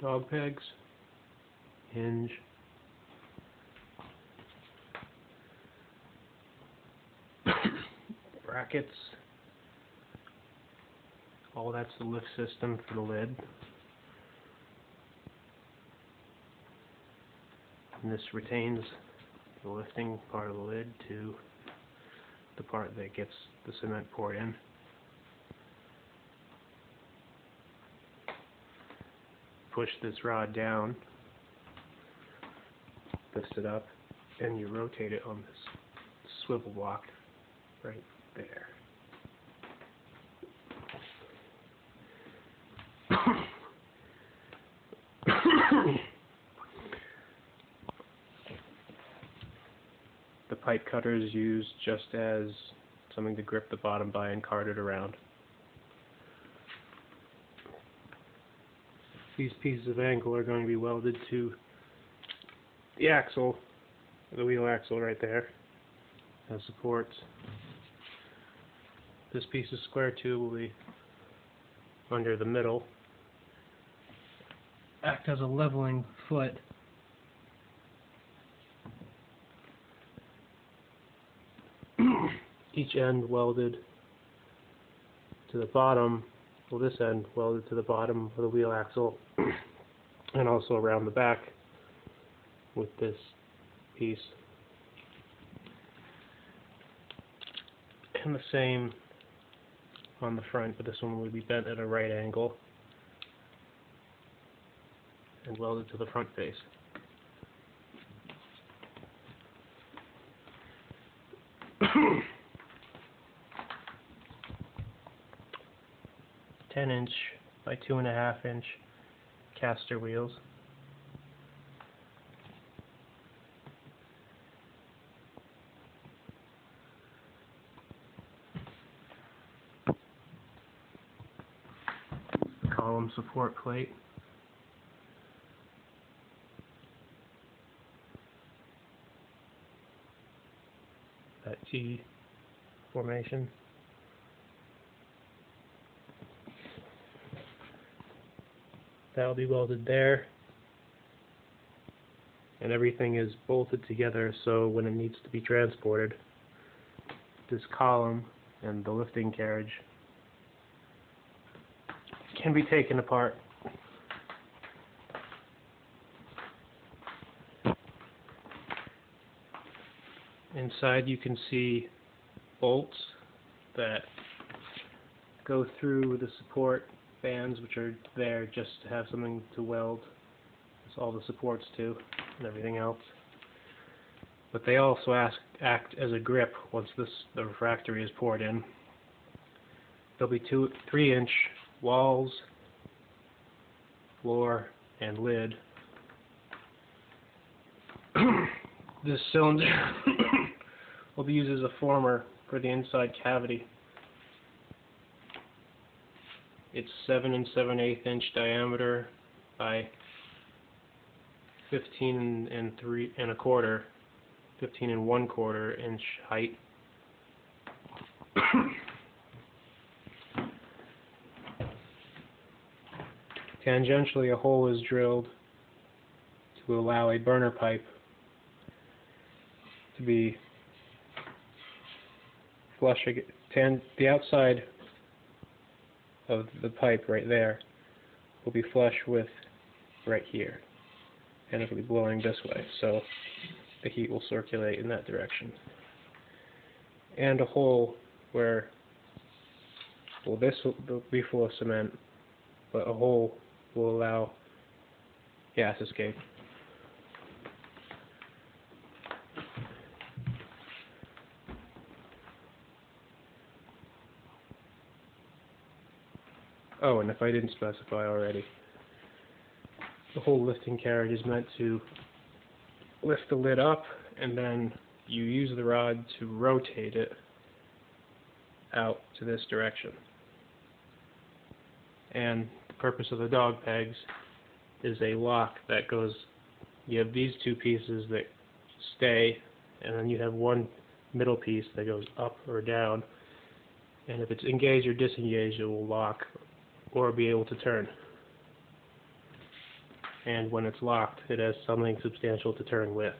dog pegs, hinge, brackets. All that's the lift system for the lid. And this retains the lifting part of the lid to the part that gets the cement poured in. Push this rod down, lift it up, and you rotate it on this swivel block right there. The pipe cutter is used just as something to grip the bottom by and cart it around. These pieces of angle are going to be welded to the axle, the wheel axle right there, as supports. This piece of square tube will be under the middle, act as a leveling foot. Each end welded to the bottom, well, this end welded to the bottom of the wheel axle and also around the back with this piece. And the same on the front, but this one would be bent at a right angle and welded to the front face. (10" by 2.5" caster wheels. Column support plate. That T formation. That'll be welded there, and everything is bolted together so when it needs to be transported, this column and the lifting carriage can be taken apart. Inside you can see bolts that go through the support bands, which are there just to have something to weld all the supports to and everything else. But they also act as a grip once the refractory is poured in. There'll be 3" walls, floor, and lid. This cylinder will be used as a former for the inside cavity. It's 7 7/8" diameter by 15 1/4" inch height. Tangentially, a hole is drilled to allow a burner pipe to be flush. The outside of the pipe right there will be flush with right here, and it'll be blowing this way, so the heat will circulate in that direction. And a hole where, well, this will be full of cement, but a hole will allow gas escape. Oh, and if I didn't specify already, the whole lifting carriage is meant to lift the lid up, and then you use the rod to rotate it out to this direction. And the purpose of the dog pegs is a lock that goes, you have these two pieces that stay, and then you have one middle piece that goes up or down, and if it's engaged or disengaged, it will lock or be able to turn. and when it's locked, it has something substantial to turn with.